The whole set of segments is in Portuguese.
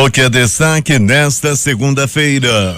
O que é destaque nesta segunda-feira?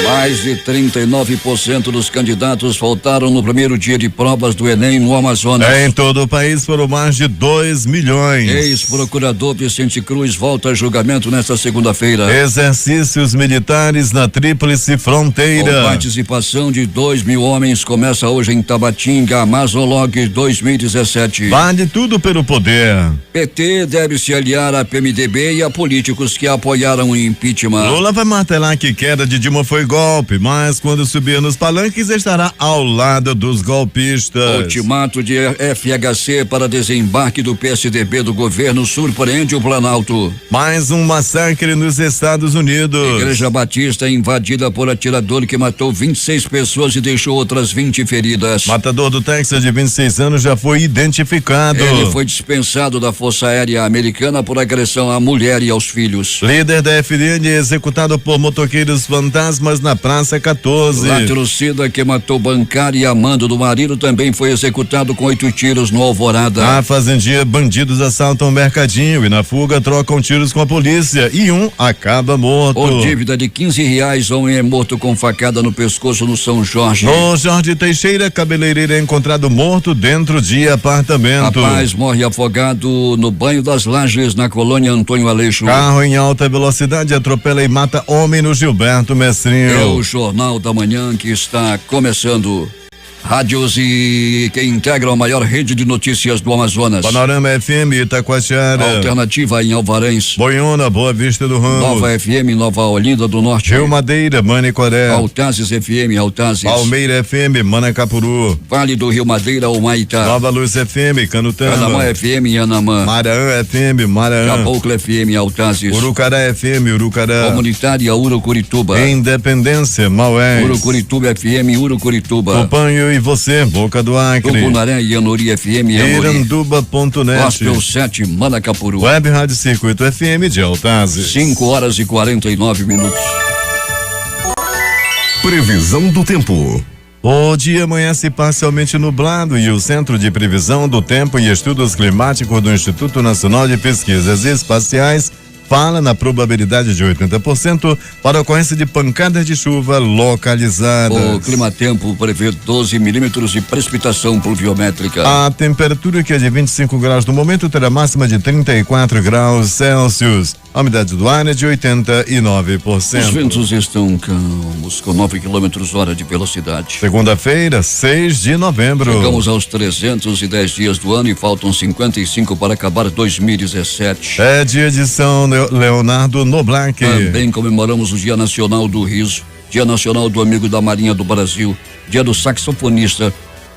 Mais de 39% dos candidatos faltaram no primeiro dia de provas do Enem no Amazonas. Em todo o país foram mais de 2 milhões. Ex-procurador Vicente Cruz volta a julgamento nesta segunda-feira. Exercícios militares na Tríplice Fronteira. Com participação de 2.000 homens, começa hoje em Tabatinga, Amazolog 2017. Vale tudo pelo poder. PT deve se aliar à PMDB e a políticos que apoiaram o impeachment. Lula vai martelar que queda de Dilma foi golpe, mas quando subir nos palanques estará ao lado dos golpistas. Ultimato de FHC para desembarque do PSDB do governo surpreende o Planalto. Mais um massacre nos Estados Unidos. Igreja Batista invadida por atirador que matou 26 pessoas e deixou outras 20 feridas. Matador do Texas de 26 anos já foi identificado. Ele foi dispensado da Força Aérea Americana por agressão à mulher e aos filhos. Líder da FDN executado por motoqueiros fantasmas na Praça 14. Latrocida que matou bancário e amando do marido também foi executado com 8 tiros no Alvorada. Na Fazendia, bandidos assaltam o mercadinho e na fuga trocam tiros com a polícia e um acaba morto. Por dívida de R$15, homem é morto com facada no pescoço no São Jorge. No Jorge Teixeira, cabeleireiro é encontrado morto dentro de apartamento. Rapaz morre afogado no banho das Lajes na colônia Antônio Aleixo. Carro em alta velocidade atropela e mata homem no Gilberto Mestrinho. É o Jornal da Manhã que está começando. Rádios e que integram a maior rede de notícias do Amazonas. Panorama FM Itacoatiara. Alternativa em Alvarães. Boiona, Boa Vista do Ramos. Nova FM Nova Olinda do Norte. Rio Madeira, Manicoré. Altazes FM Altazes. Palmeira FM, Manacapuru. Vale do Rio Madeira, Humaitá. Nova Luz FM, Canutama. Anamã FM em Anamã. Maraã FM, Maraã. Caboclo FM Altazes. Urucará FM, Urucará. Comunitária Urucurituba. Independência, Maués. Urucurituba FM, Urucurituba. Tupanho e você, Boca do Acre. Tucunaré e Anori FM, Iranduba.net. Gospel 7, Manacapuru. Web Rádio Circuito FM de Altazes. 5:49. Previsão do tempo. O dia amanhece parcialmente nublado e o Centro de Previsão do Tempo e Estudos Climáticos do Instituto Nacional de Pesquisas Espaciais fala na probabilidade de 80% para a ocorrência de pancadas de chuva localizadas. O Climatempo prevê 12 milímetros de precipitação pluviométrica. A temperatura, que é de 25 graus no momento, terá máxima de 34 graus Celsius. A umidade do ar é de 89%. Os ventos estão calmos, com 9 km/h de velocidade. Segunda-feira, 6 de novembro. Chegamos aos 310 dias do ano e faltam 55 para acabar 2017. É dia de São Leonardo Noblac. Também comemoramos o Dia Nacional do Riso, Dia Nacional do Amigo da Marinha do Brasil, Dia do Saxofonista,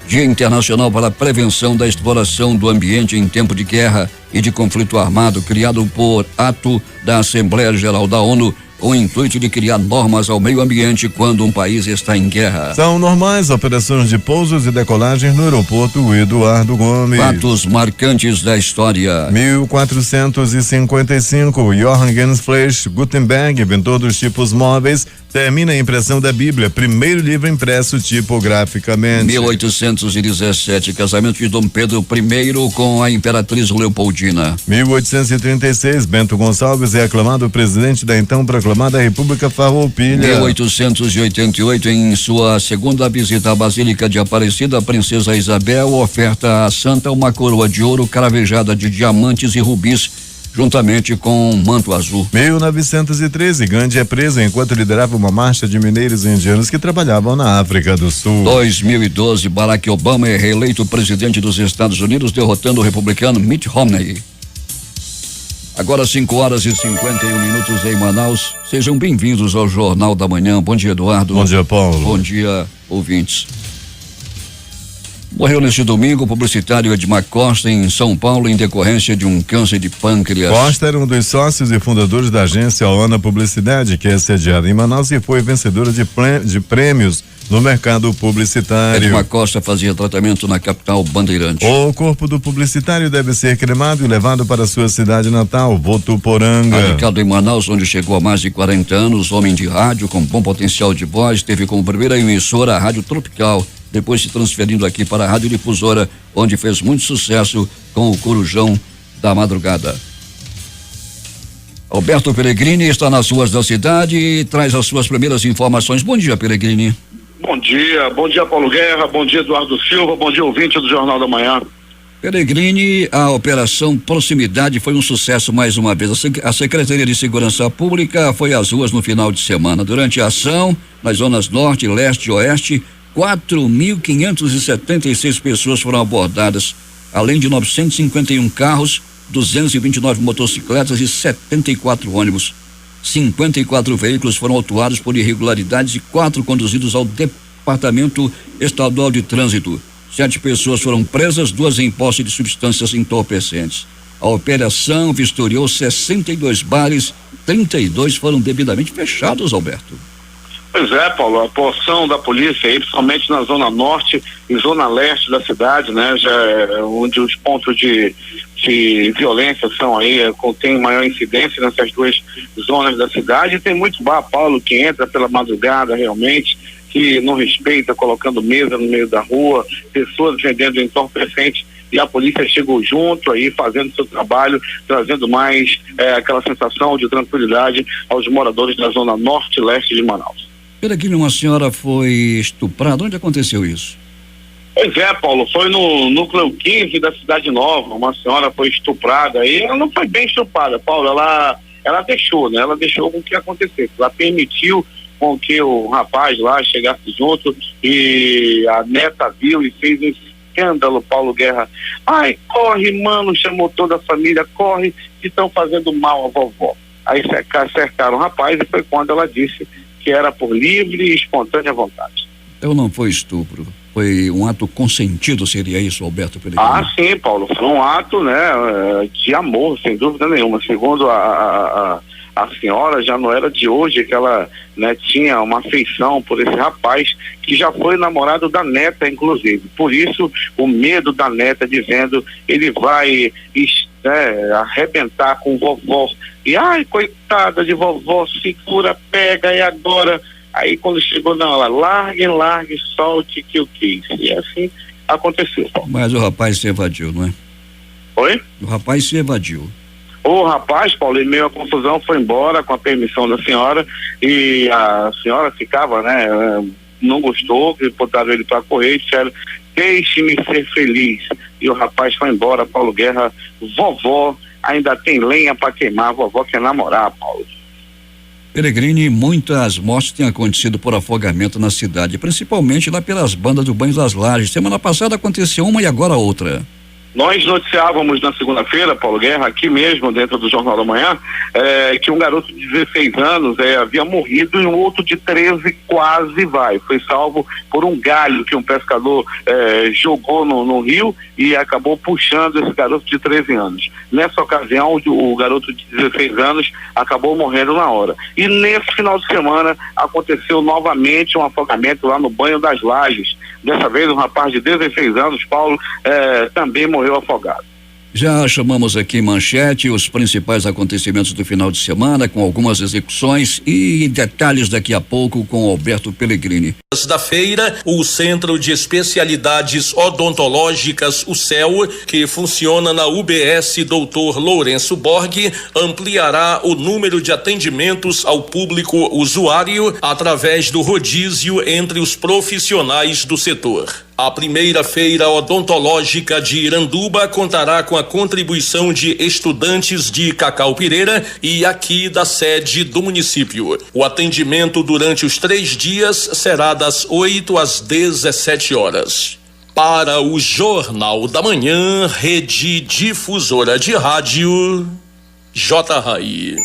Dia Internacional para a Prevenção da Exploração do Ambiente em Tempo de Guerra e de Conflito Armado, criado por ato da Assembleia Geral da ONU, com o intuito de criar normas ao meio ambiente quando um país está em guerra. São normais operações de pousos e decolagens no aeroporto Eduardo Gomes. Fatos marcantes da história. 1455, Johann Gensfleisch Gutenberg, inventor dos tipos móveis, termina a impressão da Bíblia, primeiro livro impresso tipograficamente. 1817, casamento de Dom Pedro I com a Imperatriz Leopoldina. 1836, Bento Gonçalves é aclamado presidente da então proclamada República Farroupilha. 1888, em sua segunda visita à Basílica de Aparecida, a princesa Isabel oferta à santa uma coroa de ouro cravejada de diamantes e rubis, juntamente com um manto azul. 1913, Gandhi é preso enquanto liderava uma marcha de mineiros indianos que trabalhavam na África do Sul. 2012, Barack Obama é reeleito presidente dos Estados Unidos, derrotando o republicano Mitt Romney. Agora 5:51 em Manaus. Sejam bem-vindos ao Jornal da Manhã. Bom dia, Eduardo. Bom dia, Paulo. Bom dia, ouvintes. Morreu neste domingo o publicitário Edmar Costa em São Paulo em decorrência de um câncer de pâncreas. Costa era um dos sócios e fundadores da agência Oana Publicidade, que é sediada em Manaus e foi vencedora de prêmios no mercado publicitário. Edmar Costa fazia tratamento na capital Bandeirante. O corpo do publicitário deve ser cremado e levado para sua cidade natal, Votuporanga. Radicado em Manaus, onde chegou há mais de 40 anos, homem de rádio com bom potencial de voz, teve como primeira emissora a Rádio Tropical, depois se transferindo aqui para a Rádio Difusora, onde fez muito sucesso com o Corujão da madrugada. Alberto Pellegrini está nas ruas da cidade e traz as suas primeiras informações. Bom dia, Pellegrini. Bom dia Paulo Guerra, bom dia Eduardo Silva, bom dia ouvinte do Jornal da Manhã. Pellegrini, a operação Proximidade foi um sucesso mais uma vez. A Secretaria de Segurança Pública foi às ruas no final de semana. Durante a ação, nas zonas norte, leste e oeste, 4.576 pessoas foram abordadas, além de 951 carros, 229 motocicletas e 74 ônibus. 54 veículos foram autuados por irregularidades e 4 conduzidos ao Departamento Estadual de Trânsito. 7 pessoas foram presas, 2 em posse de substâncias entorpecentes. A operação vistoriou 62 bares, 32 foram devidamente fechados, Alberto. Pois é, Paulo, a atuação da polícia aí, principalmente na zona norte e zona leste da cidade, né, já é onde os pontos de violência são aí, tem maior incidência nessas duas zonas da cidade, e tem muito bar, Paulo, que entra pela madrugada realmente, que não respeita, colocando mesa no meio da rua, pessoas vendendo entorpecentes, e a polícia chegou junto aí, fazendo seu trabalho, trazendo mais aquela sensação de tranquilidade aos moradores da zona norte e leste de Manaus. Pellegrini, uma senhora foi estuprada. Onde aconteceu isso? Pois é, Paulo, foi no núcleo 15 da Cidade Nova. Uma senhora foi estuprada e ela não foi bem estuprada, Paulo, ela deixou, né? Ela deixou com que acontecesse. Ela permitiu com que o rapaz lá chegasse junto e a neta viu e fez um escândalo, Paulo Guerra. Ai, corre, mano, chamou toda a família, corre, que estão fazendo mal à vovó. Aí cercaram o rapaz e foi quando ela disse que era por livre e espontânea vontade. Então não foi estupro, foi um ato consentido, seria isso, Alberto Pellegrini? Ah, sim, Paulo, foi um ato, né, de amor, sem dúvida nenhuma. Segundo a senhora, já não era de hoje que ela, né, tinha uma afeição por esse rapaz, que já foi namorado da neta, inclusive. Por isso, o medo da neta, dizendo, ele vai arrebentar com vovó. E, ai, coitada de vovó, segura, pega, e agora? Aí, quando chegou, não, ela largue, solte que eu quis. E assim aconteceu, Paulo. Mas o rapaz se evadiu, não é? Oi? O rapaz se evadiu. O rapaz, Paulo, em meio à confusão, foi embora com a permissão da senhora, e a senhora ficava, né, não gostou, que botaram ele para correr e disseram, deixe-me ser feliz. E o rapaz foi embora, Paulo Guerra. Vovó ainda tem lenha para queimar, vovó quer namorar, Paulo. Pellegrini, muitas mortes têm acontecido por afogamento na cidade, principalmente lá pelas bandas do Banho das Lajes. Semana passada aconteceu uma e agora outra. Nós noticiávamos na segunda-feira, Paulo Guerra, aqui mesmo dentro do Jornal da Manhã, que um garoto de 16 anos havia morrido e um outro de 13 quase foi salvo por um galho que um pescador jogou no rio e acabou puxando esse garoto de 13 anos. Nessa ocasião, o garoto de 16 anos acabou morrendo na hora. E nesse final de semana aconteceu novamente um afogamento lá no Banho das Lajes. Dessa vez um rapaz de 16 anos, Paulo, também morreu afogado. Já chamamos aqui em manchete os principais acontecimentos do final de semana, com algumas execuções e detalhes daqui a pouco com Alberto Pellegrini. Da feira, o Centro de Especialidades Odontológicas, o CEL, que funciona na UBS Dr. Lourenço Borg, ampliará o número de atendimentos ao público usuário através do rodízio entre os profissionais do setor. A primeira feira odontológica de Iranduba contará com a contribuição de estudantes de Cacaupireira e aqui da sede do município. O atendimento durante os 3 dias será das 8 às 17 horas. Para o Jornal da Manhã, Rede Difusora de Rádio, J. Rai.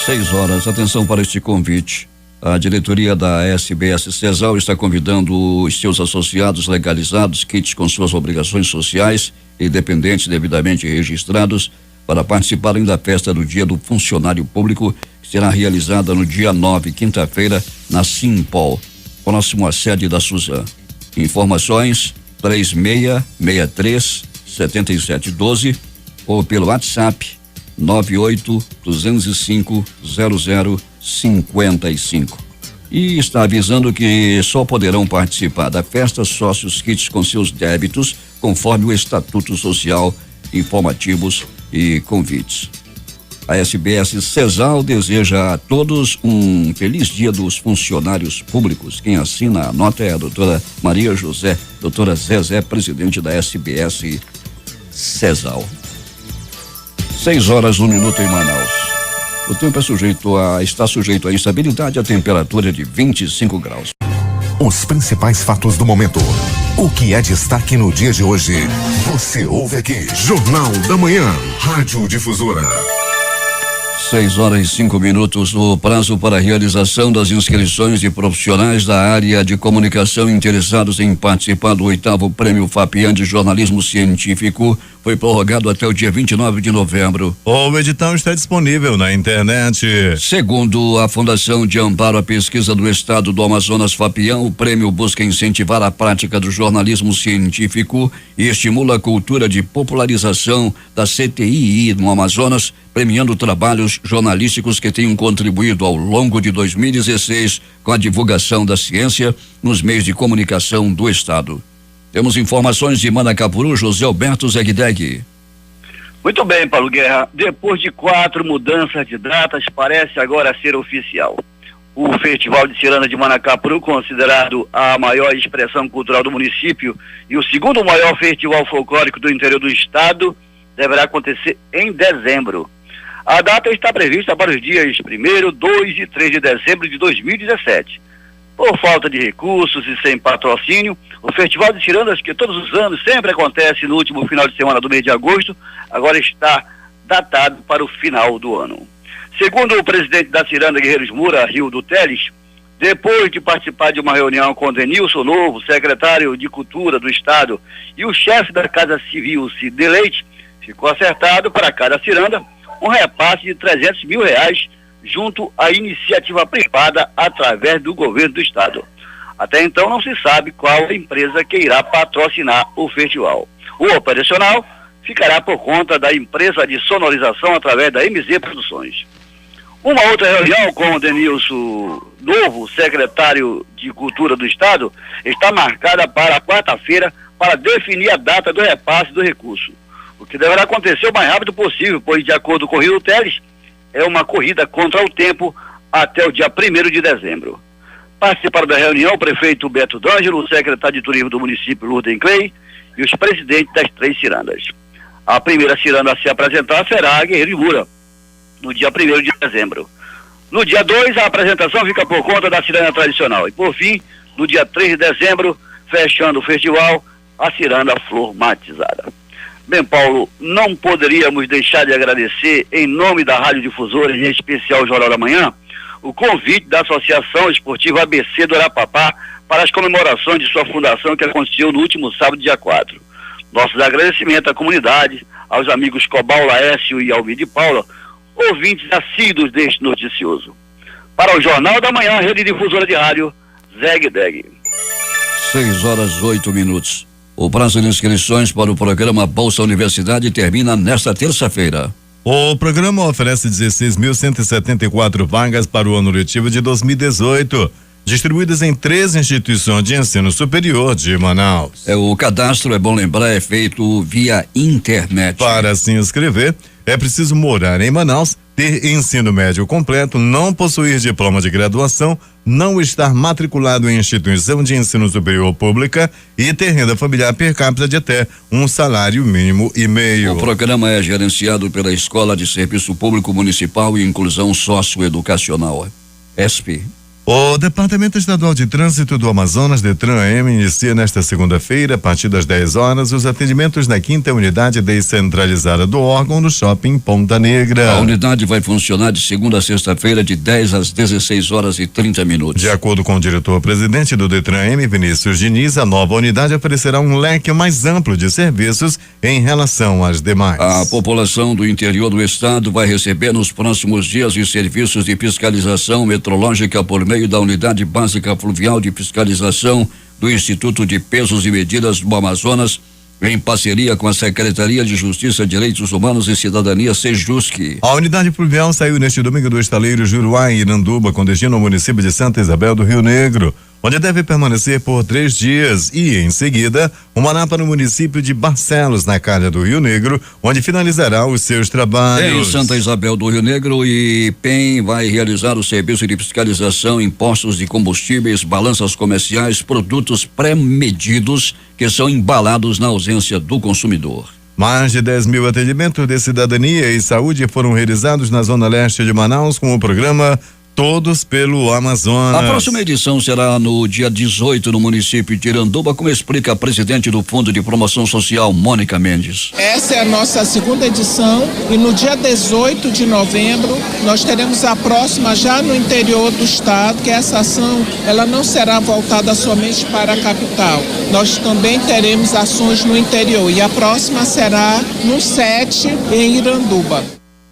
6 horas, atenção para este convite. A diretoria da SBS CESAL está convidando os seus associados legalizados, kits com suas obrigações sociais e dependentes devidamente registrados, para participarem da festa do Dia do Funcionário Público, que será realizada no dia 9, quinta-feira, na Simpol, próximo à sede da Suzan. Informações 3663-7712 ou pelo WhatsApp 98-205-0055. E está avisando que só poderão participar da festa sócios kits com seus débitos, conforme o Estatuto Social, informativos e convites. A SBS Cesal deseja a todos um feliz dia dos funcionários públicos. Quem assina a nota é a doutora Maria José, doutora Zezé, presidente da SBS Cesal. 6 horas, 1 minuto em Manaus. O tempo está sujeito à instabilidade, a temperatura de 25 graus. Os principais fatos do momento. O que é destaque no dia de hoje? Você ouve aqui. Jornal da Manhã. Rádio Difusora. 6 horas e 5 minutos. O prazo para a realização das inscrições de profissionais da área de comunicação interessados em participar do 8º Prêmio FAPIAN de Jornalismo Científico foi prorrogado até o dia 29 de novembro. O edital está disponível na internet. Segundo a Fundação de Amparo à Pesquisa do Estado do Amazonas, FAPIAN, o prêmio busca incentivar a prática do jornalismo científico e estimula a cultura de popularização da CTII no Amazonas, premiando trabalhos jornalísticos que tenham contribuído ao longo de 2016 com a divulgação da ciência nos meios de comunicação do Estado. Temos informações de Manacapuru, José Alberto Zegdeg. Muito bem, Paulo Guerra. Depois de 4 mudanças de datas, parece agora ser oficial. O Festival de Ciranda de Manacapuru, considerado a maior expressão cultural do município e o segundo maior festival folclórico do interior do estado, deverá acontecer em dezembro. A data está prevista para os dias 1º, 2 e 3 de dezembro de 2017. Por falta de recursos e sem patrocínio, o Festival de Cirandas, que todos os anos sempre acontece no último final de semana do mês de agosto, agora está datado para o final do ano. Segundo o presidente da Ciranda Guerreiros Moura, Rildo Teles, depois de participar de uma reunião com Denilson Novo, secretário de Cultura do Estado, e o chefe da Casa Civil, Cid Leite, ficou acertado para cada ciranda um repasse de R$300 mil junto à iniciativa privada através do governo do estado. Até então não se sabe qual a empresa que irá patrocinar o festival. O operacional ficará por conta da empresa de sonorização através da MZ Produções. Uma outra reunião com o Denilson Novo, secretário de Cultura do estado, está marcada para quarta-feira para definir a data do repasse do recurso, o que deverá acontecer o mais rápido possível, pois, de acordo com o Rio Teles, é uma corrida contra o tempo até o dia 1º de dezembro. Participaram da reunião o prefeito Beto D'Angelo, o secretário de turismo do município Lourdes Clay e os presidentes das 3 cirandas. A primeira ciranda a se apresentar será a Guerreiros Moura, no dia 1º de dezembro. No dia 2, a apresentação fica por conta da ciranda tradicional. E por fim, no dia 3 de dezembro, fechando o festival, a ciranda Flor Matizada. Bem, Paulo, não poderíamos deixar de agradecer, em nome da Rádio Difusora, em especial o Jornal da Manhã, o convite da Associação Esportiva ABC do Arapapá para as comemorações de sua fundação, que aconteceu no último sábado, dia 4. Nossos agradecimentos à comunidade, aos amigos Cobal, Laércio e Almir de Paula, ouvintes assíduos deste noticioso. Para o Jornal da Manhã, Rede Difusora de Rádio, Zegdeg. 6 horas 8 minutos. O prazo de inscrições para o programa Bolsa Universidade termina nesta terça-feira. O programa oferece 16.174 vagas para o ano letivo de 2018, distribuídas em 3 instituições de ensino superior de Manaus. O cadastro, é bom lembrar, é feito via internet. Para se inscrever, é preciso morar em Manaus, ter ensino médio completo, não possuir diploma de graduação, não estar matriculado em instituição de ensino superior pública e ter renda familiar per capita de até um salário mínimo e meio. O programa é gerenciado pela Escola de Serviço Público Municipal e Inclusão Socioeducacional, ESP. O Departamento Estadual de Trânsito do Amazonas, DETRAN-AM, inicia nesta segunda-feira, a partir das 10 horas, os atendimentos na 5ª unidade descentralizada do órgão no Shopping Ponta Negra. A unidade vai funcionar de segunda a sexta-feira, de 10 às 16 horas e 30 minutos. De acordo com o diretor-presidente do DETRAN-AM, Vinícius Diniz, a nova unidade oferecerá um leque mais amplo de serviços em relação às demais. A população do interior do estado vai receber nos próximos dias os serviços de fiscalização metrológica por meio da Unidade Básica Fluvial de Fiscalização do Instituto de Pesos e Medidas do Amazonas, em parceria com a Secretaria de Justiça, Direitos Humanos e Cidadania, SEJUSC. A unidade fluvial saiu neste domingo do estaleiro Juruá, em Iranduba, com destino ao município de Santa Isabel do Rio Negro. onde deve permanecer por 3 dias e, em seguida, uma para no município de Barcelos, na Calha do Rio Negro, onde finalizará os seus trabalhos. Em Santa Isabel do Rio Negro, e PEM vai realizar o serviço de fiscalização em postos de combustíveis, balanças comerciais, produtos pré-medidos que são embalados na ausência do consumidor. Mais de 10 mil atendimentos de cidadania e saúde foram realizados na Zona Leste de Manaus com o programa Todos pelo Amazonas. A próxima edição será no dia 18 no município de Iranduba, como explica a presidente do Fundo de Promoção Social, Mônica Mendes. Essa é a nossa segunda edição e no dia 18 de novembro nós teremos a próxima já no interior do estado, que essa ação ela não será voltada somente para a capital. Nós também teremos ações no interior e a próxima será no 7 em Iranduba.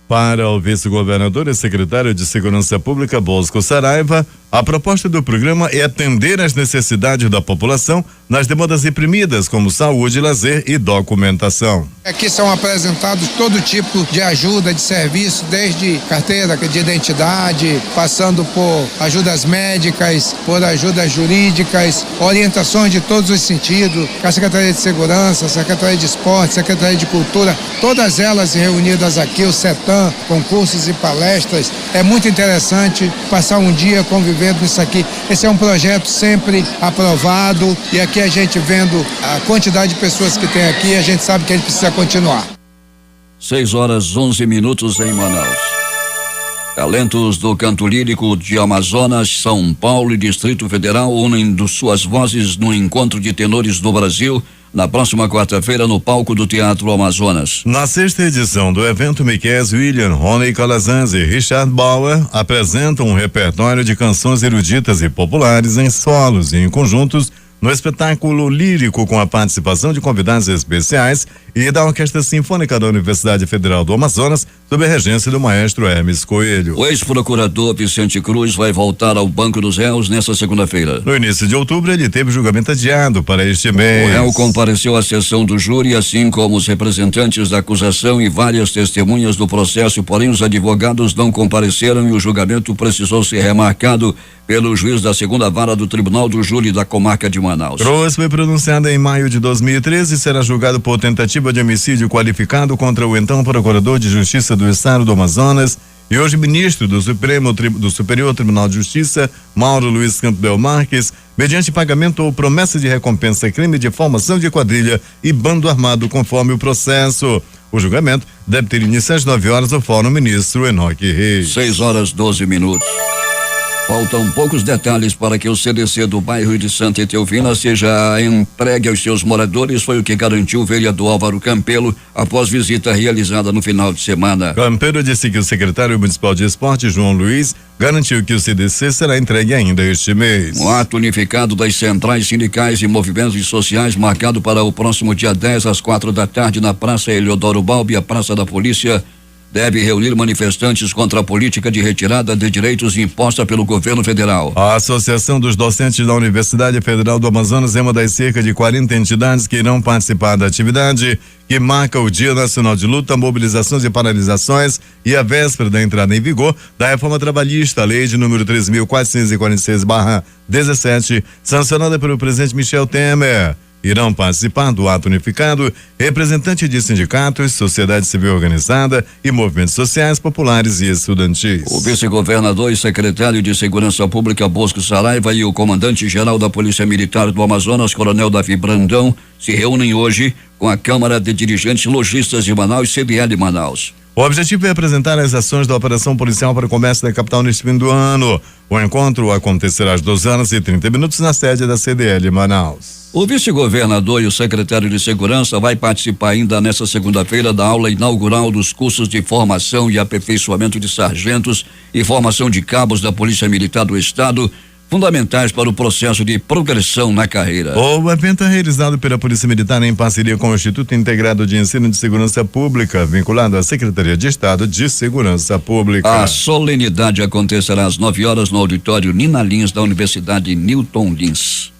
Para o vice-governador e secretário de Segurança Pública, Bosco Saraiva, a proposta do programa é atender às necessidades da população nas demandas reprimidas, como saúde, lazer e documentação. Aqui são apresentados todo tipo de ajuda, de serviço, desde carteira de identidade, passando por ajudas médicas, por ajudas jurídicas, orientações de todos os sentidos, a Secretaria de Segurança, a Secretaria de Esporte, a Secretaria de Cultura, todas elas reunidas aqui, o CETAM, concursos e palestras. É muito interessante passar um dia convivendo nisso aqui. Esse é um projeto sempre aprovado e aqui a gente vendo a quantidade de pessoas que tem aqui, a gente sabe que a gente precisa continuar. 6h11 em Manaus. Talentos do canto lírico de Amazonas, São Paulo e Distrito Federal unem suas vozes no encontro de tenores do Brasil na próxima quarta-feira no palco do Teatro Amazonas. Na sexta edição do evento, Miquel William, Rony Calazans e Richard Bauer apresentam um repertório de canções eruditas e populares em solos e em conjuntos no espetáculo lírico com a participação de convidados especiais e da Orquestra Sinfônica da Universidade Federal do Amazonas, sob a regência do maestro Hermes Coelho. O ex-procurador Vicente Cruz vai voltar ao Banco dos Réus nesta segunda-feira. No início de outubro, ele teve julgamento adiado para este mês. O réu compareceu à sessão do júri, assim como os representantes da acusação e várias testemunhas do processo, porém os advogados não compareceram e o julgamento precisou ser remarcado pelo juiz da segunda vara do Tribunal do Júri da Comarca de Manaus. Cruz foi pronunciado em maio de 2013 e será julgado por tentativa de homicídio qualificado contra o então Procurador de Justiça do Estado do Amazonas e hoje ministro do Superior Tribunal de Justiça, Mauro Luiz Campbell Marques, mediante pagamento ou promessa de recompensa crime de formação de quadrilha e bando armado, conforme o processo. O julgamento deve ter início às 9 horas no Fórum Ministro Enoque Reis. 6h12. Faltam poucos detalhes para que o CDC do bairro de Santa Etelvina seja entregue aos seus moradores, foi o que garantiu o vereador Álvaro Campelo após visita realizada no final de semana. Campelo disse que o secretário municipal de esporte, João Luiz, garantiu que o CDC será entregue ainda este mês. Um ato unificado das centrais sindicais e movimentos sociais marcado para o próximo dia 10 às 4 da tarde na Praça Eleodoro Balbi, a Praça da Polícia, deve reunir manifestantes contra a política de retirada de direitos imposta pelo governo federal. A Associação dos Docentes da Universidade Federal do Amazonas é uma das cerca de 40 entidades que irão participar da atividade, que marca o Dia Nacional de Luta, mobilizações e paralisações e a véspera da entrada em vigor da reforma trabalhista, a lei de número 3.446/17, sancionada pelo presidente Michel Temer. Irão participar do ato unificado representantes de sindicatos, sociedade civil organizada e movimentos sociais, populares e estudantis. O vice-governador e secretário de Segurança Pública, Bosco Saraiva, e o comandante-geral da Polícia Militar do Amazonas, Coronel Davi Brandão, se reúnem hoje com a Câmara de Dirigentes Lojistas de Manaus, CDL Manaus. O objetivo é apresentar as ações da operação policial para o comércio da capital neste fim do ano. O encontro acontecerá às 12h30 na sede da CDL Manaus. O vice-governador e o secretário de Segurança vai participar ainda nesta segunda-feira da aula inaugural dos cursos de formação e aperfeiçoamento de sargentos e formação de cabos da Polícia Militar do Estado, fundamentais para o processo de progressão na carreira. O evento é realizado pela Polícia Militar em parceria com o Instituto Integrado de Ensino de Segurança Pública, vinculado à Secretaria de Estado de Segurança Pública. A solenidade acontecerá às 9 horas no auditório Nina Lins da Universidade Newton Lins.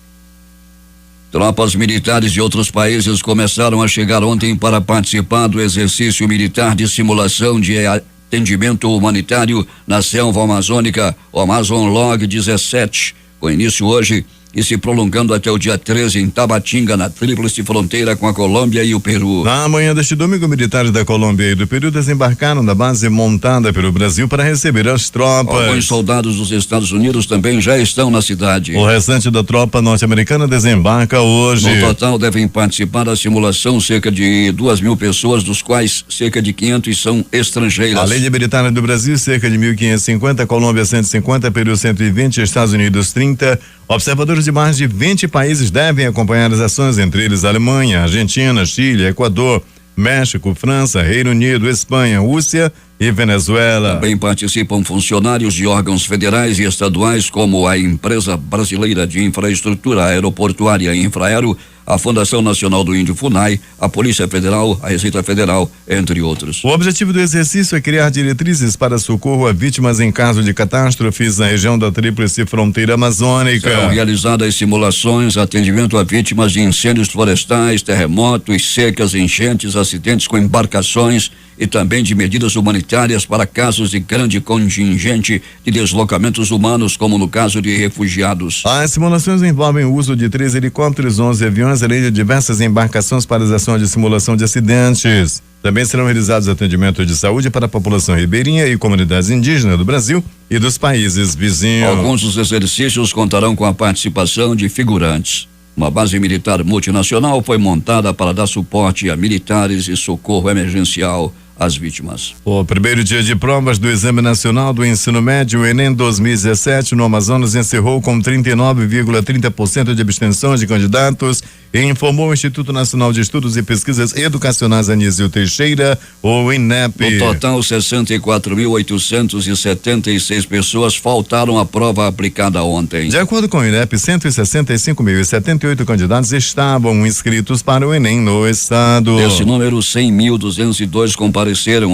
Tropas militares de outros países começaram a chegar ontem para participar do exercício militar de simulação de atendimento humanitário na selva amazônica, o Amazon Log 17, com início hoje e se prolongando até o dia 13 em Tabatinga, na tríplice fronteira com a Colômbia e o Peru. Na manhã deste domingo, militares da Colômbia e do Peru desembarcaram da base montada pelo Brasil para receber as tropas. Alguns soldados dos Estados Unidos também já estão na cidade. O restante da tropa norte-americana desembarca hoje. No total devem participar da simulação cerca de 2.000 pessoas, dos quais cerca de 500 são estrangeiras. Além de militares do Brasil, cerca de 1.550, Colômbia 150, Peru 120, Estados Unidos 30. Observadores de mais de 20 países devem acompanhar as ações, entre eles Alemanha, Argentina, Chile, Equador, México, França, Reino Unido, Espanha, Rússia e Venezuela. Também participam funcionários de órgãos federais e estaduais, como a Empresa Brasileira de Infraestrutura Aeroportuária Infraero, a Fundação Nacional do Índio FUNAI, a Polícia Federal, a Receita Federal, entre outros. O objetivo do exercício é criar diretrizes para socorro a vítimas em caso de catástrofes na região da tríplice fronteira amazônica. Serão realizadas simulações, atendimento a vítimas de incêndios florestais, terremotos, secas, enchentes, acidentes com embarcações e também de medidas humanitárias para casos de grande contingente de deslocamentos humanos, como no caso de refugiados. As simulações envolvem o uso de 3 helicópteros, 11 aviões, além de diversas embarcações para as ações de simulação de acidentes. Também serão realizados atendimentos de saúde para a população ribeirinha e comunidades indígenas do Brasil e dos países vizinhos. Alguns dos exercícios contarão com a participação de figurantes. Uma base militar multinacional foi montada para dar suporte a militares e socorro emergencial às vítimas. O primeiro dia de provas do Exame Nacional do Ensino Médio, o Enem 2017, no Amazonas, encerrou com 39,30% de abstenção de candidatos e informou o Instituto Nacional de Estudos e Pesquisas Educacionais Anísio Teixeira, o INEP. No total, 64.876 pessoas faltaram à prova aplicada ontem. De acordo com o INEP, 165.078 candidatos estavam inscritos para o Enem no estado. Desse número, 100.202 compareceram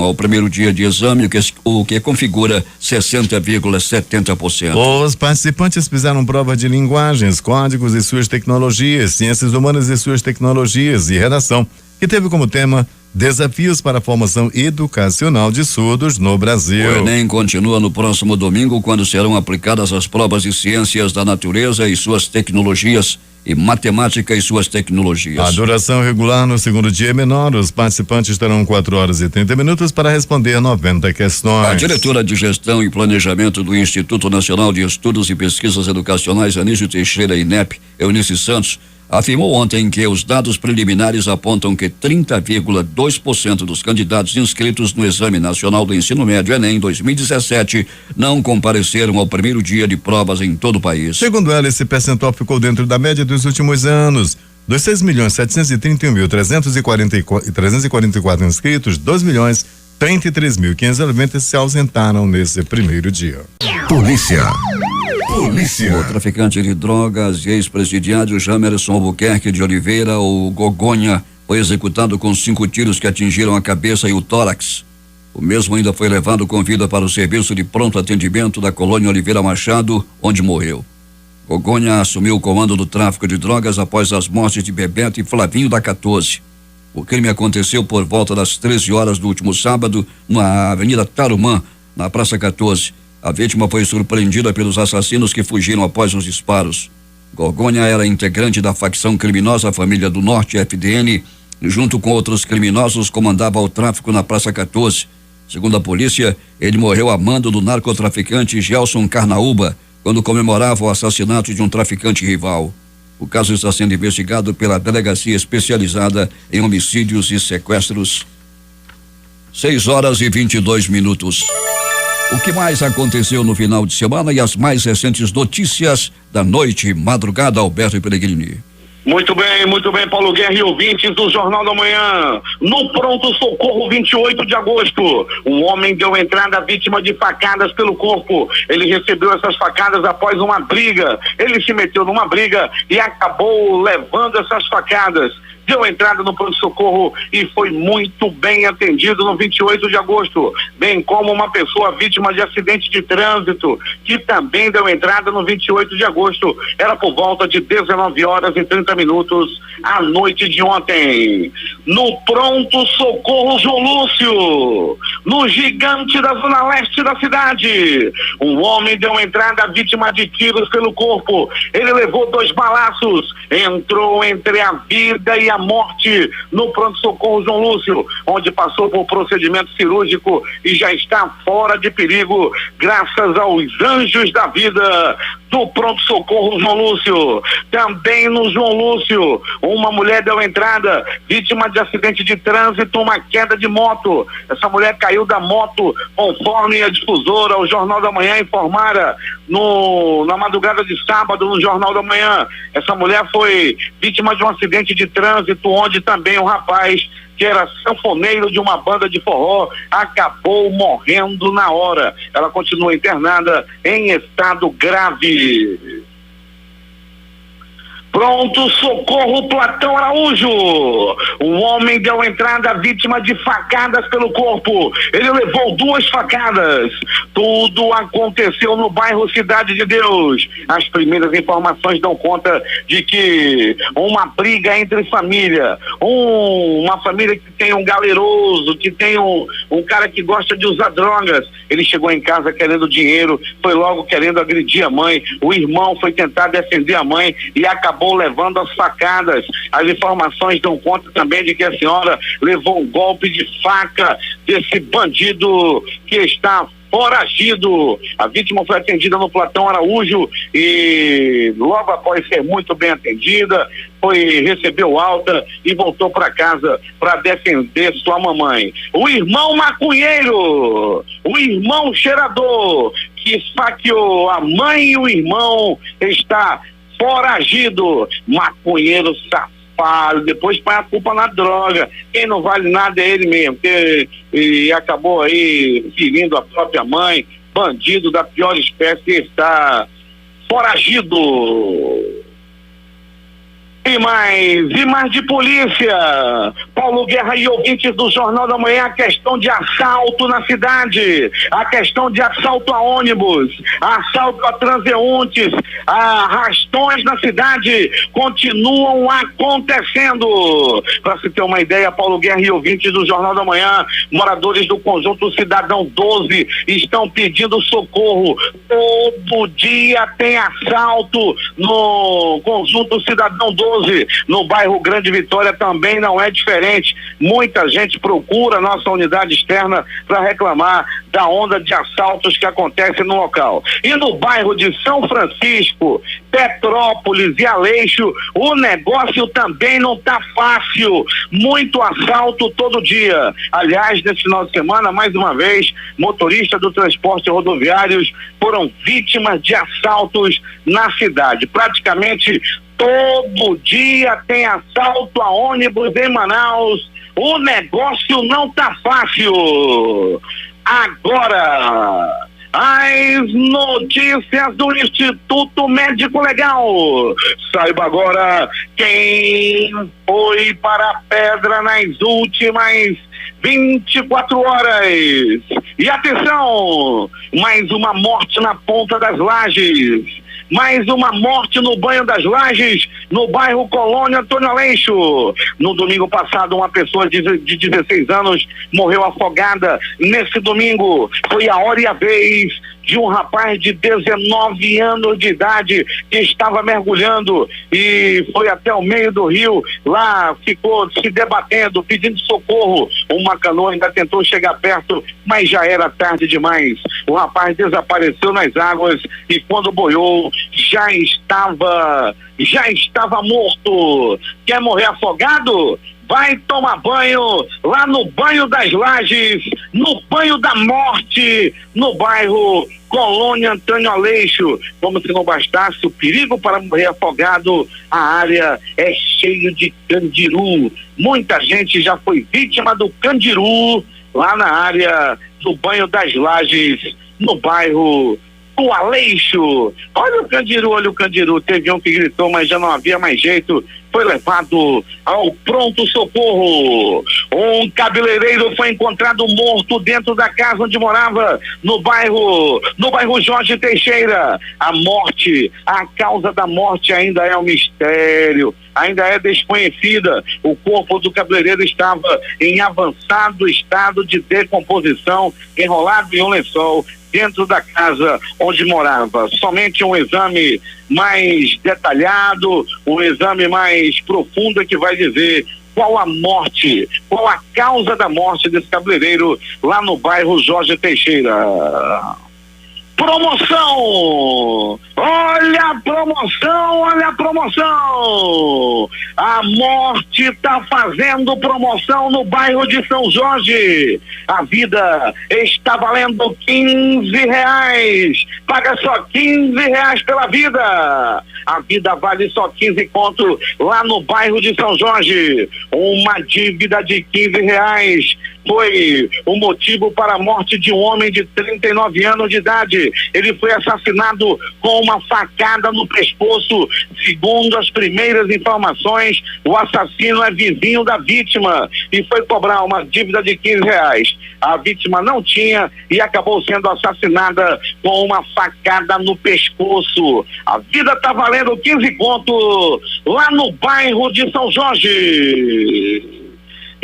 ao primeiro dia de exame, o que configura 60,70%. Os participantes fizeram prova de linguagens, códigos e suas tecnologias, ciências humanas e suas tecnologias e redação, que teve como tema Desafios para a Formação Educacional de Surdos no Brasil. O Enem continua no próximo domingo, quando serão aplicadas as provas de ciências da natureza e suas tecnologias e matemática e suas tecnologias. A duração regular no segundo dia é menor. Os participantes terão 4 horas e 30 minutos para responder 90 questões. A diretora de Gestão e Planejamento do Instituto Nacional de Estudos e Pesquisas Educacionais Anísio Teixeira, INEP, Eunice Santos, afirmou ontem que os dados preliminares apontam que 30,2% dos candidatos inscritos no Exame Nacional do Ensino Médio Enem 2017 não compareceram ao primeiro dia de provas em todo o país. Segundo ela, esse percentual ficou dentro da média dos últimos anos. Dos 6.731.344 inscritos, 2.033.590 se ausentaram nesse primeiro dia. Polícia. O traficante de drogas e ex-presidiário Jamerson Albuquerque de Oliveira, o Gogonha, foi executado com 5 tiros que atingiram a cabeça e o tórax. O mesmo ainda foi levado com vida para o serviço de pronto atendimento da colônia Oliveira Machado, onde morreu. Gogonha assumiu o comando do tráfico de drogas após as mortes de Bebeto e Flavinho da 14. O crime aconteceu por volta das 13 horas do último sábado, na Avenida Tarumã, na Praça 14. A vítima foi surpreendida pelos assassinos que fugiram após os disparos. Gogonha era integrante da facção criminosa Família do Norte, FDN, e junto com outros criminosos comandava o tráfico na Praça 14. Segundo a polícia, ele morreu a mando do narcotraficante Gelson Carnaúba, quando comemorava o assassinato de um traficante rival. O caso está sendo investigado pela Delegacia Especializada em Homicídios e Sequestros. 6h22. O que mais aconteceu no final de semana e as mais recentes notícias da noite e madrugada, Alberto Pellegrini. Muito bem, Paulo Guerra e ouvintes do Jornal da Manhã. No pronto-socorro, 28 de agosto, um homem deu entrada à vítima de facadas pelo corpo. Ele recebeu essas facadas após uma briga. Ele se meteu numa briga e acabou levando essas facadas. Deu entrada no pronto-socorro e foi muito bem atendido no 28 de agosto, bem como uma pessoa vítima de acidente de trânsito, que também deu entrada no 28 de agosto. Era por volta de 19h30 à noite de ontem. No pronto-socorro João Lúcio, no Gigante da Zona Leste da cidade. Um homem deu entrada vítima de tiros pelo corpo. Ele levou 2 balaços, entrou entre a vida e a morte no pronto-socorro João Lúcio, onde passou por procedimento cirúrgico e já está fora de perigo, graças aos anjos da vida do pronto-socorro João Lúcio. Também no João Lúcio, uma mulher deu entrada, vítima de acidente de trânsito, uma queda de moto. Essa mulher caiu da moto, conforme a difusora, o Jornal da Manhã informara na madrugada de sábado no Jornal da Manhã. Essa mulher foi vítima de um acidente de trânsito, onde também um rapaz que era sanfoneiro de uma banda de forró acabou morrendo na hora. Ela continua internada em estado grave. Pronto socorro Platão Araújo. Um homem deu entrada vítima de facadas pelo corpo. Ele levou 2 facadas. Tudo aconteceu no bairro Cidade de Deus. As primeiras informações dão conta de que uma briga entre família, uma família que tem um galeroso, que tem um cara que gosta de usar drogas. Ele chegou em casa querendo dinheiro, foi logo querendo agredir a mãe. O irmão foi tentar defender a mãe e acabou levando as facadas. As informações dão conta também de que a senhora levou um golpe de faca desse bandido que está foragido. A vítima foi atendida no Platão Araújo e logo após ser muito bem atendida, recebeu alta e voltou para casa para defender sua mamãe. O irmão maconheiro, o irmão cheirador que esfaqueou a mãe e o irmão está foragido. Maconheiro safado, depois põe a culpa na droga. Quem não vale nada é ele mesmo, e acabou aí ferindo a própria mãe. Bandido da pior espécie está foragido. E mais de polícia. Paulo Guerra e ouvintes do Jornal da Manhã, a questão de assalto na cidade, a questão de assalto a ônibus, assalto a transeuntes, arrastões na cidade continuam acontecendo. Para se ter uma ideia, Paulo Guerra e ouvintes do Jornal da Manhã, moradores do Conjunto Cidadão 12 estão pedindo socorro. Todo dia tem assalto no Conjunto Cidadão 12. No bairro Grande Vitória também não é diferente. Muita gente procura a nossa unidade externa para reclamar da onda de assaltos que acontece no local. E no bairro de São Francisco, Petrópolis e Aleixo, o negócio também não tá fácil. Muito assalto todo dia. Aliás, nesse final de semana, mais uma vez, motoristas do transporte rodoviários foram vítimas de assaltos na cidade. Praticamente todo dia tem assalto a ônibus em Manaus. O negócio não tá fácil. Agora, as notícias do Instituto Médico Legal. Saiba agora quem foi para a pedra nas últimas 24 horas. E atenção, mais uma morte na Ponta das Lajes. Mais uma morte no Banho das Lajes, no bairro Colônia Antônio Aleixo. No domingo passado, uma pessoa de 16 anos morreu afogada. Nesse domingo, foi a hora e a vez de um rapaz de 19 anos de idade que estava mergulhando e foi até o meio do rio. Lá ficou se debatendo, pedindo socorro. Uma canoa ainda tentou chegar perto, mas já era tarde demais. O rapaz desapareceu nas águas e quando boiou, já estava morto. Quer morrer afogado? Vai tomar banho lá no Banho das Lajes, no Banho da Morte, no bairro Colônia Antônio Aleixo. Como se não bastasse o perigo para morrer afogado, a área é cheia de candiru. Muita gente já foi vítima do candiru lá na área do Banho das Lajes, no bairro do Aleixo. Olha o candiru. Teve um que gritou, mas já não havia mais jeito. foi levado ao pronto-socorro. Um cabeleireiro foi encontrado morto dentro da casa onde morava, no bairro Jorge Teixeira. A morte, a causa da morte ainda é um mistério, ainda é desconhecida. O corpo do cabeleireiro estava em avançado estado de decomposição, enrolado em um lençol dentro da casa onde morava. Somente um exame mais detalhado, um exame mais profundo é que vai dizer qual a morte, qual a causa da morte desse cabeleireiro lá no bairro Jorge Teixeira. Promoção! Olha a promoção, olha a promoção! A morte está fazendo promoção no bairro de São Jorge. A vida está valendo R$15. Paga só R$15 pela vida. A vida vale só 15 conto lá no bairro de São Jorge. Uma dívida de R$15 foi o motivo para a morte de um homem de 39 anos de idade. Ele foi assassinado com uma facada no pescoço. Segundo as primeiras informações, o assassino é vizinho da vítima e foi cobrar uma dívida de R$15. A vítima não tinha e acabou sendo assassinada com uma facada no pescoço. A vida está valendo 15 conto lá no bairro de São Jorge.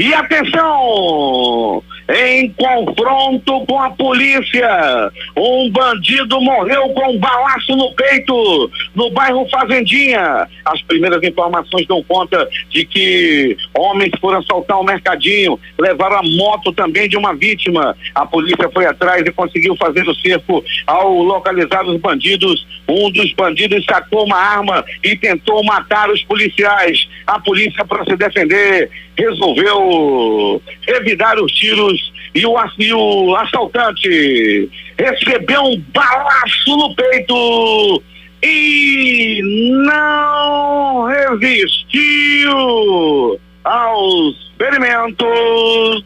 E atenção, em confronto com a polícia, um bandido morreu com um balaço no peito, no bairro Fazendinha. As primeiras informações dão conta de que homens foram assaltar um mercadinho, levaram a moto também de uma vítima. A polícia foi atrás e conseguiu fazer o cerco. Ao localizar os bandidos, um dos bandidos sacou uma arma e tentou matar os policiais. A polícia, para se defender, resolveu revidar os tiros e o assaltante recebeu um balaço no peito e não resistiu aos ferimentos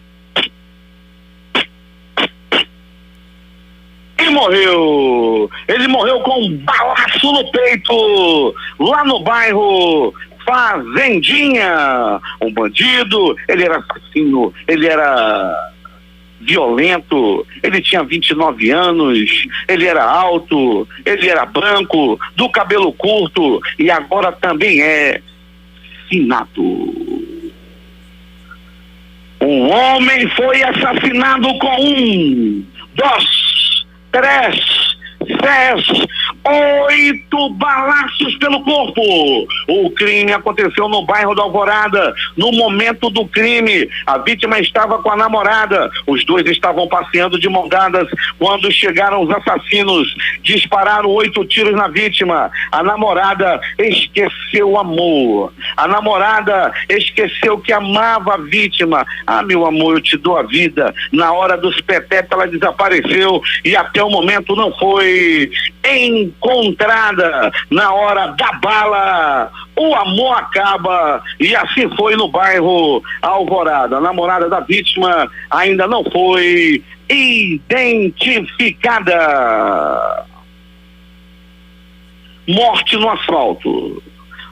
e morreu. Ele morreu com um balaço no peito lá no bairro Fazendinha. Um bandido, ele era assassino, ele era violento, ele tinha 29 anos, ele era alto, ele era branco, do cabelo curto e agora também é assassinato. Um homem foi assassinado com 1, 2, 3, 8 balaços pelo corpo. O crime aconteceu no bairro da Alvorada. No momento do crime, a vítima estava com a namorada. Os dois estavam passeando de mão dadas quando chegaram os assassinos. Dispararam 8 tiros na vítima. A namorada esqueceu o amor. A namorada esqueceu que amava a vítima. Ah, meu amor, eu te dou a vida. Na hora dos petetes ela desapareceu e até o momento não foi encontrada. Na hora da bala, o amor acaba e assim foi no bairro Alvorada. A namorada da vítima ainda não foi identificada. Morte no asfalto.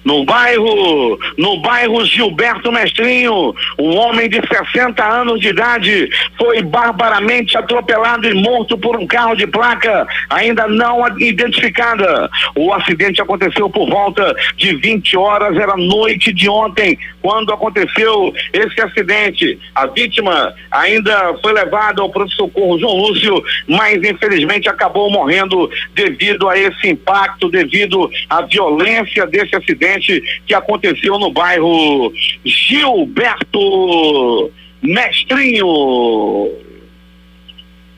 No bairro Gilberto Mestrinho, um homem de 60 anos de idade foi barbaramente atropelado e morto por um carro de placa ainda não identificada. O acidente aconteceu por volta de 20 horas, era noite de ontem, quando aconteceu esse acidente. A vítima ainda foi levada ao pronto-socorro João Lúcio, mas infelizmente acabou morrendo devido a esse impacto, devido à violência desse acidente que aconteceu no bairro Gilberto Mestrinho.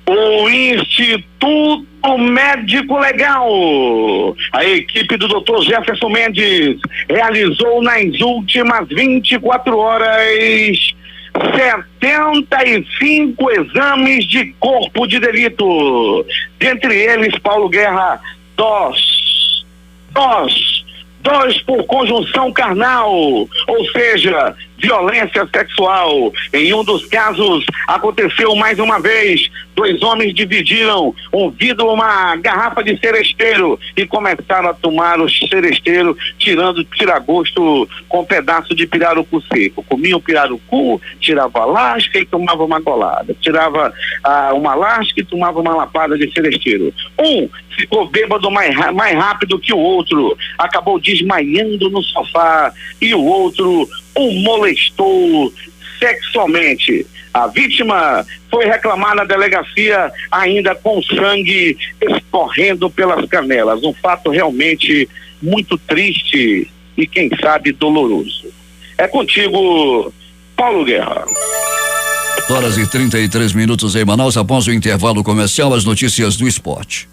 O Instituto Médico Legal, a equipe do Dr. Jefferson Mendes realizou nas últimas 24 horas 75 exames de corpo de delito. Dentre eles, Paulo Guerra, 2 por conjunção carnal, ou seja, violência sexual. Em um dos casos, aconteceu mais uma vez, Dois homens dividiram um vidro, uma garrafa de seresteiro e começaram a tomar o seresteiro, tirando tira-gosto com um pedaço de pirarucu seco. Comiam pirarucu, tirava a lasca e tomava uma golada. Tirava uma lasca e tomava uma lapada de seresteiro. Um ficou bêbado mais rápido que o outro, acabou desmaiando no sofá, e o outro o molestou sexualmente. A vítima foi reclamar na delegacia ainda com sangue escorrendo pelas canelas. Um fato realmente muito triste e, quem sabe, doloroso. É contigo, Paulo Guerra. 8h33 em Manaus. Após o intervalo comercial, as notícias do esporte.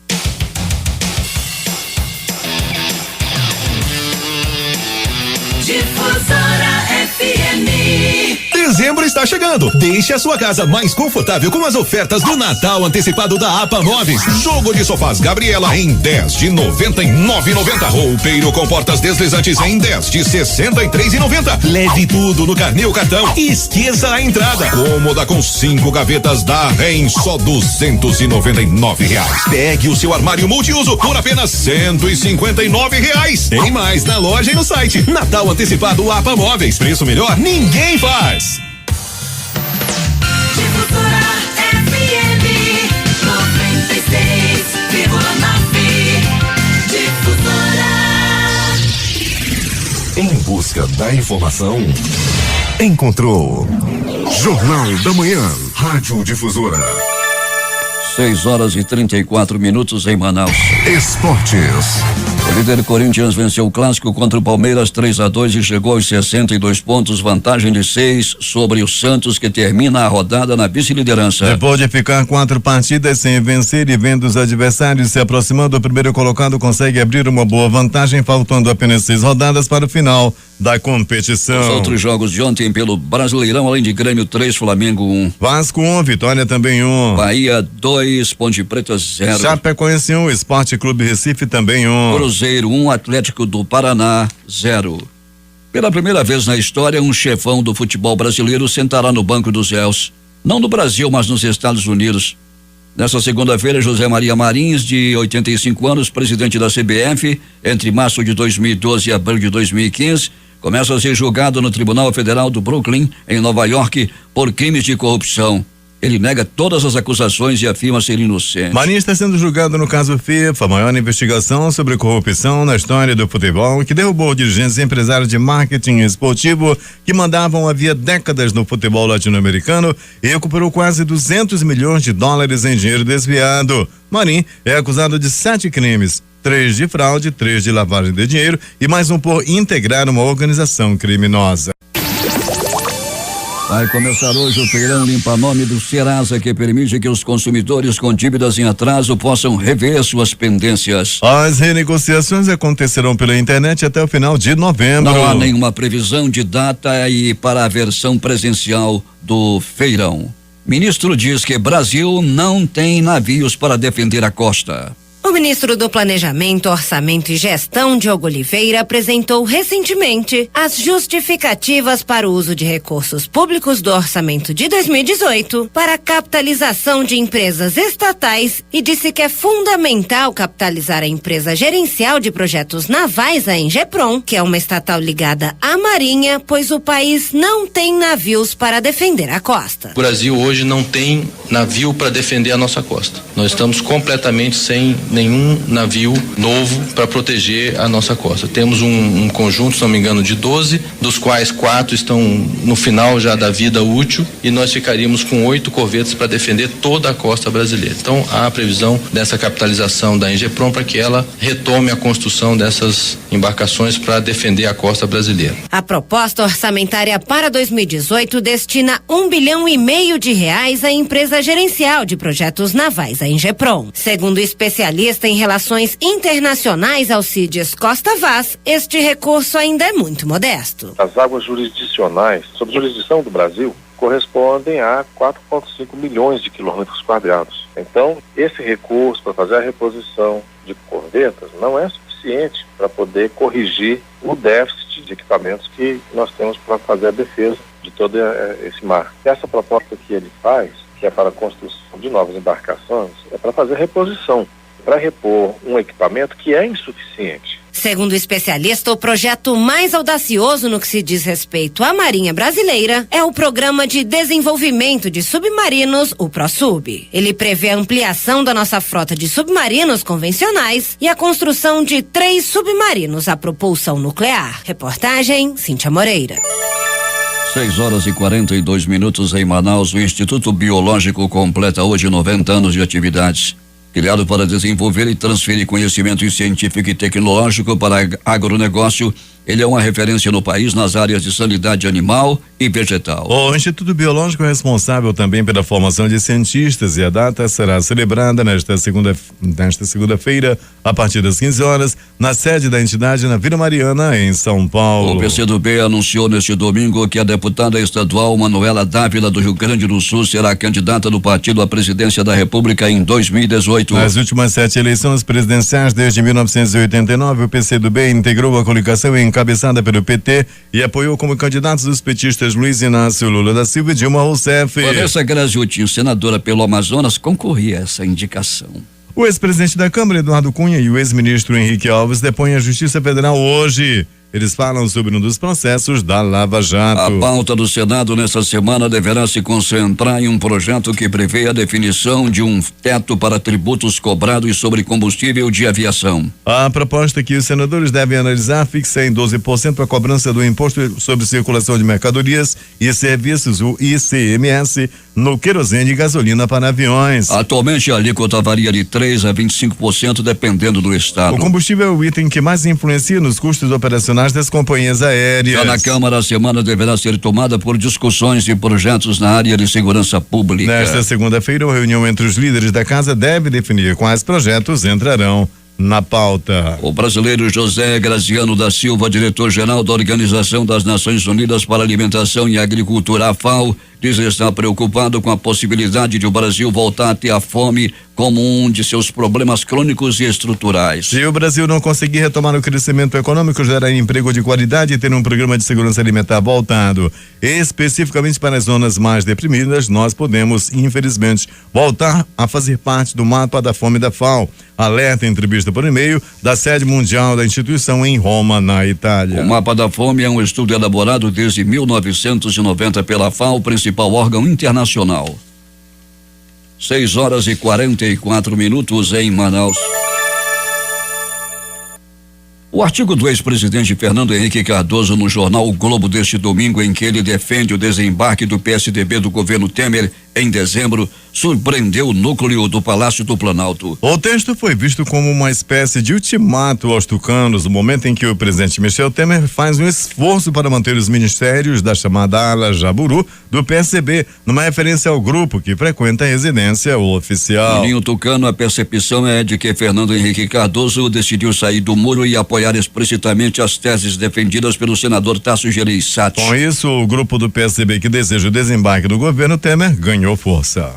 Difusora FM. Dezembro está chegando. Deixe a sua casa mais confortável com as ofertas do Natal antecipado da APA Móveis. Jogo de sofás Gabriela em 10 de 99,90. Roupeiro com portas deslizantes em 10 de 63,90. Leve tudo no carnê ou cartão e esqueça a entrada. Cômoda com 5 gavetas da em só R$299. Pegue o seu armário multiuso por apenas R$159. Tem mais na loja e no site. Natal antecipado APA Móveis. Preço melhor ninguém faz. Difusora FM 96,9. Difusora. Em busca da informação, encontrou Jornal da Manhã, Rádio Difusora. 6h34 em Manaus. Esportes. O líder Corinthians venceu o clássico contra o Palmeiras 3-2 e chegou aos 62 pontos, vantagem de 6 sobre o Santos, que termina a rodada na vice-liderança. Depois de ficar 4 partidas sem vencer e vendo os adversários se aproximando, o primeiro colocado consegue abrir uma boa vantagem, faltando apenas 6 rodadas para o final da competição. Os outros jogos de ontem pelo Brasileirão, além de Grêmio 3, Flamengo 1. Vasco 1, Vitória também 1. Bahia 2, Ponte Preta 0. Chapecoense 1, Esporte Clube Recife também 1. Cruzeiro 1, Atlético do Paraná 0. Pela primeira vez na história, um chefão do futebol brasileiro sentará no banco dos réus. Não no Brasil, mas nos Estados Unidos. Nessa segunda-feira, José Maria Marins, de 85 anos, presidente da CBF, entre março de 2012 e abril de 2015, começa a ser julgado no Tribunal Federal do Brooklyn, em Nova York, por crimes de corrupção. Ele nega todas as acusações e afirma ser inocente. Marinho está sendo julgado no caso FIFA, a maior investigação sobre corrupção na história do futebol, que derrubou dirigentes e empresários de marketing esportivo que mandavam havia décadas no futebol latino-americano e recuperou quase $200 milhões em dinheiro desviado. Marinho é acusado de 7 crimes. 3 de fraude, 3 de lavagem de dinheiro e mais um por integrar uma organização criminosa. Vai começar hoje o feirão limpa-nome do Serasa, que permite que os consumidores com dívidas em atraso possam rever suas pendências. As renegociações acontecerão pela internet até o final de novembro. Não há nenhuma previsão de data e para a versão presencial do feirão. Ministro diz que Brasil não tem navios para defender a costa. O ministro do Planejamento, Orçamento e Gestão, Diogo Oliveira, apresentou recentemente as justificativas para o uso de recursos públicos do orçamento de 2018 para a capitalização de empresas estatais e disse que é fundamental capitalizar a empresa gerencial de projetos navais, a Engeprom, que é uma estatal ligada à Marinha, pois o país não tem navios para defender a costa. O Brasil hoje não tem navio para defender a nossa costa. Nós estamos completamente sem nenhum navio novo para proteger a nossa costa. Temos um conjunto, se não me engano, de 12, dos quais 4 estão no final já da vida útil, e nós ficaríamos com 8 corvetes para defender toda a costa brasileira. Então, há a previsão dessa capitalização da Engeprom para que ela retome a construção dessas embarcações para defender a costa brasileira. A proposta orçamentária para 2018 destina R$1,5 bilhão à empresa gerencial de projetos navais, a Engeprom. Segundo especialistas em relações internacionais, Alcides Costa Vaz, este recurso ainda é muito modesto. As águas jurisdicionais, sob jurisdição do Brasil, correspondem a 4,5 milhões de quilômetros quadrados. Então, esse recurso para fazer a reposição de corvetas não é suficiente para poder corrigir o déficit de equipamentos que nós temos para fazer a defesa de todo esse mar. Essa proposta que ele faz que é para a construção de novas embarcações, é para fazer reposição, para repor um equipamento que é insuficiente. Segundo o especialista, o projeto mais audacioso no que se diz respeito à Marinha Brasileira é o Programa de Desenvolvimento de Submarinos, o ProSub. Ele prevê a ampliação da nossa frota de submarinos convencionais e a construção de 3 submarinos a propulsão nuclear. Reportagem, Cíntia Moreira. 6h42 em Manaus, o Instituto Biológico completa hoje 90 anos de atividades. Criado para desenvolver e transferir conhecimento científico e tecnológico para agronegócio, ele é uma referência no país nas áreas de sanidade animal e vegetal. O Instituto Biológico é responsável também pela formação de cientistas e a data será celebrada nesta segunda-feira, a partir das 15 horas, na sede da entidade na Vila Mariana, em São Paulo. O PCdoB anunciou neste domingo que a deputada estadual Manuela Dávila do Rio Grande do Sul será candidata do partido à presidência da República em 2018. Nas últimas 7 eleições presidenciais desde 1989, o PCdoB integrou a coligação encabeçada pelo PT e apoiou como candidatos os petistas Luiz Inácio Lula da Silva e Dilma Rousseff. Vanessa Graziutin, senadora pelo Amazonas, concorria a essa indicação. O ex-presidente da Câmara, Eduardo Cunha, e o ex-ministro Henrique Alves depõem à Justiça Federal hoje. Eles falam sobre um dos processos da Lava Jato. A pauta do Senado nesta semana deverá se concentrar em um projeto que prevê a definição de um teto para tributos cobrados sobre combustível de aviação. A proposta que os senadores devem analisar fixa em 12% a cobrança do Imposto sobre Circulação de Mercadorias e Serviços, o ICMS, no querosene e gasolina para aviões. Atualmente a alíquota varia de 3% a 25% dependendo do estado. O combustível é o item que mais influencia nos custos operacionais das companhias aéreas. Já na Câmara, a semana deverá ser tomada por discussões e projetos na área de segurança pública. Nesta segunda-feira, a reunião entre os líderes da casa deve definir quais projetos entrarão na pauta. O brasileiro José Graziano da Silva, diretor-geral da Organização das Nações Unidas para Alimentação e Agricultura, a FAO, diz estar preocupado com a possibilidade de o Brasil voltar a ter a fome como um de seus problemas crônicos e estruturais. Se o Brasil não conseguir retomar o crescimento econômico, gerar emprego de qualidade e ter um programa de segurança alimentar voltado especificamente para as zonas mais deprimidas, nós podemos, infelizmente, voltar a fazer parte do mapa da fome da FAO. Alerta em entrevista por e-mail da sede mundial da instituição em Roma, na Itália. O mapa da fome é um estudo elaborado desde 1990 pela FAO, principal órgão internacional. 6h44 em Manaus. O artigo do ex-presidente Fernando Henrique Cardoso no jornal O Globo deste domingo, em que ele defende o desembarque do PSDB do governo Temer em dezembro, surpreendeu o núcleo do Palácio do Planalto. O texto foi visto como uma espécie de ultimato aos tucanos, no momento em que o presidente Michel Temer faz um esforço para manter os ministérios da chamada ala Jaburu do PSDB, numa referência ao grupo que frequenta a residência oficial. Menino tucano, a percepção é de que Fernando Henrique Cardoso decidiu sair do muro e apoiar explicitamente as teses defendidas pelo senador Tasso Gereissati. Com isso, o grupo do PSDB que deseja o desembarque do governo Temer ganhou força.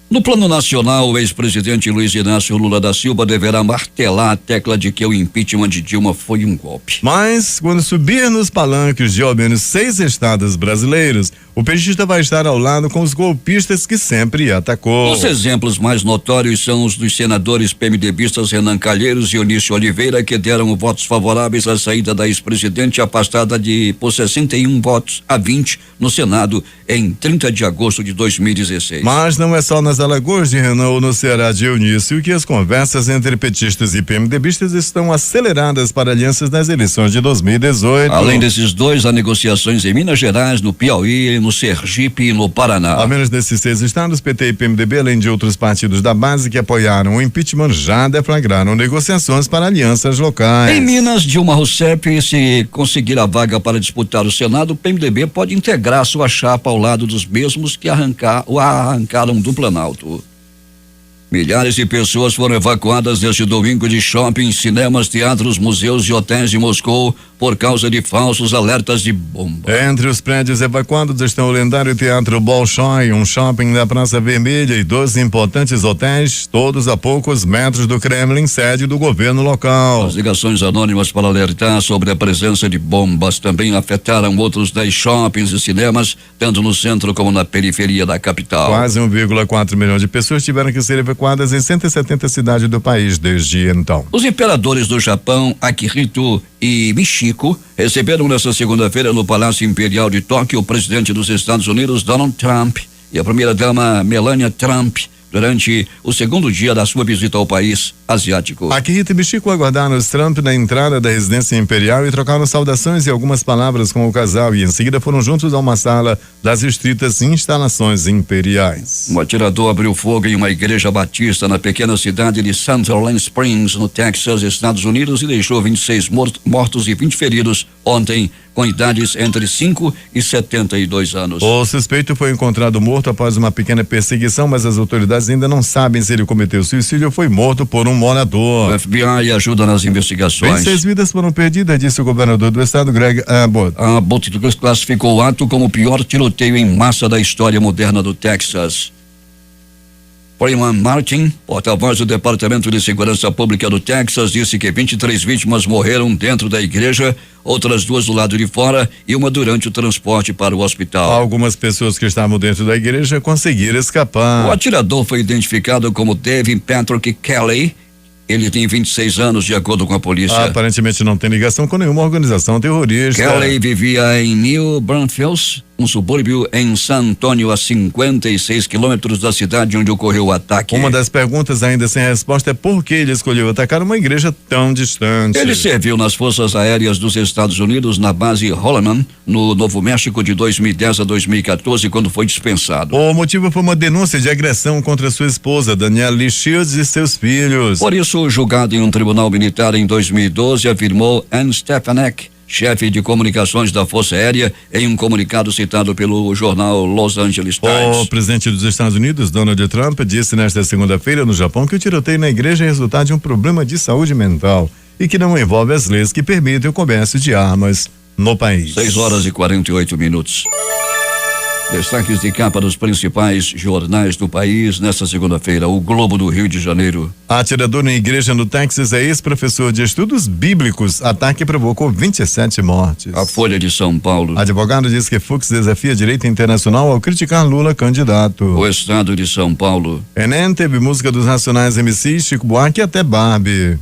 No plano nacional, o ex-presidente Luiz Inácio Lula da Silva deverá martelar a tecla de que o impeachment de Dilma foi um golpe. Mas, quando subir nos palanques de ao menos 6 estados brasileiros, o petista vai estar ao lado com os golpistas que sempre atacou. Os exemplos mais notórios são os dos senadores PMDBistas Renan Calheiros e Eunício Oliveira, que deram votos favoráveis à saída da ex-presidente afastada por 61 votos a 20 no Senado em 30 de agosto de 2016. Mas não é só nas Alagoas de Renan ou no Ceará de Eunício que as conversas entre petistas e PMDBistas estão aceleradas para alianças nas eleições de 2018. Além desses dois, há negociações em Minas Gerais, no Piauí, no Sergipe e no Paraná. Ao menos nesses 6 estados, PT e PMDB, além de outros partidos da base que apoiaram o impeachment, já deflagraram negociações para alianças locais. Em Minas, Dilma Rousseff, se conseguir a vaga para disputar o Senado, o PMDB pode integrar sua chapa ao lado dos mesmos que arrancaram do Planalto. Milhares de pessoas foram evacuadas neste domingo de shoppings, cinemas, teatros, museus e hotéis de Moscou por causa de falsos alertas de bomba. Entre os prédios evacuados estão o lendário Teatro Bolshoi, um shopping da Praça Vermelha e 12 importantes hotéis, todos a poucos metros do Kremlin, sede do governo local. As ligações anônimas para alertar sobre a presença de bombas também afetaram outros 10 shoppings e cinemas, tanto no centro como na periferia da capital. Quase 1,4 milhão de pessoas tiveram que ser evacuadas em 170 cidades do país desde então. Os imperadores do Japão, Akihito e Michiko, receberam nesta segunda-feira no Palácio Imperial de Tóquio o presidente dos Estados Unidos, Donald Trump, e a primeira-dama Melania Trump, durante o segundo dia da sua visita ao país asiático. Akihito e Michiko aguardaram os Trump na entrada da residência imperial e trocaram saudações e algumas palavras com o casal, e em seguida foram juntos a uma sala das restritas instalações imperiais. Um atirador abriu fogo em uma igreja batista na pequena cidade de Sutherland Springs, no Texas, Estados Unidos, e deixou 26 mortos e 20 feridos ontem, com idades entre 5 e 72 anos. O suspeito foi encontrado morto após uma pequena perseguição, mas as autoridades ainda não sabem se ele cometeu suicídio ou foi morto por um morador. O FBI ajuda nas investigações. 26 vidas foram perdidas, disse o governador do estado, Greg Abbott. Abbott classificou o ato como o pior tiroteio em massa da história moderna do Texas. Freeman Martin, porta-voz do Departamento de Segurança Pública do Texas, disse que 23 vítimas morreram dentro da igreja, outras 2 do lado de fora e uma durante o transporte para o hospital. Algumas pessoas que estavam dentro da igreja conseguiram escapar. O atirador foi identificado como David Patrick Kelly. Ele tem 26 anos, de acordo com a polícia. Aparentemente não tem ligação com nenhuma organização terrorista. Kelly vivia em New Braunfels, um subúrbio em San Antônio, a 56 quilômetros da cidade onde ocorreu o ataque. Uma das perguntas ainda sem resposta é por que ele escolheu atacar uma igreja tão distante. Ele serviu nas Forças Aéreas dos Estados Unidos na base Holloman, no Novo México, de 2010 a 2014, quando foi dispensado. O motivo foi uma denúncia de agressão contra sua esposa, Danielle Lee Shields, e seus filhos. Por isso, julgado em um tribunal militar em 2012, afirmou Ann Stefanek, chefe de comunicações da Força Aérea, em um comunicado citado pelo jornal Los Angeles Times. O presidente dos Estados Unidos, Donald Trump, disse nesta segunda-feira no Japão que o tiroteio na igreja é resultado de um problema de saúde mental e que não envolve as leis que permitem o comércio de armas no país. 6:48. Destaques de capa dos principais jornais do país nesta segunda-feira. O Globo do Rio de Janeiro. Atirador em igreja no Texas é ex-professor de estudos bíblicos. Ataque provocou 27 mortes. A Folha de São Paulo. Advogado diz que Fux desafia direito internacional ao criticar Lula candidato. O Estado de São Paulo. Enem teve música dos Racionais MC, Chico Buarque e até Barbie.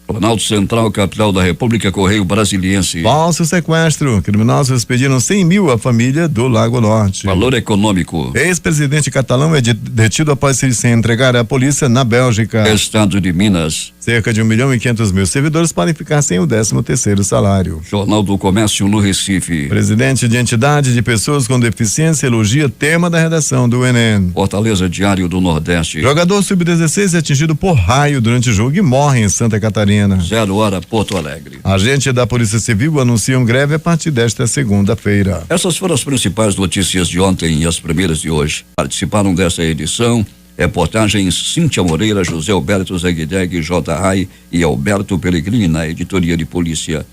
Planalto Central, capital da República, Correio Brasiliense. Falso sequestro. Criminosos pediram 100 mil à família do Lago Norte. Valor econômico. Ex-presidente catalão é detido após se entregar à polícia na Bélgica. Estado de Minas. Cerca de 1.500.000 servidores podem ficar sem o 13º salário. Jornal do Comércio no Recife. Presidente de entidade de pessoas com deficiência elogia tema da redação do Enem. Fortaleza, Diário do Nordeste. Jogador sub-16 é atingido por raio durante o jogo e morre em Santa Catarina. 0 Porto Alegre. Agente da Polícia Civil anunciam greve a partir desta segunda-feira. Essas foram as principais notícias de ontem e as primeiras de hoje. Participaram dessa edição reportagens Cíntia Moreira, José Alberto Zeguideg, J. Rai e Alberto Pellegrini na editoria de polícia.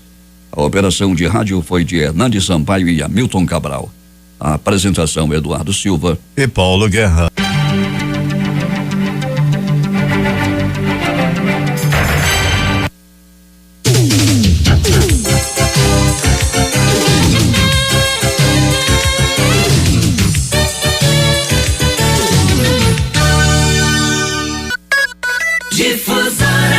A operação de rádio foi de Hernandes Sampaio e Hamilton Cabral. A apresentação Eduardo Silva e Paulo Guerra. Difusora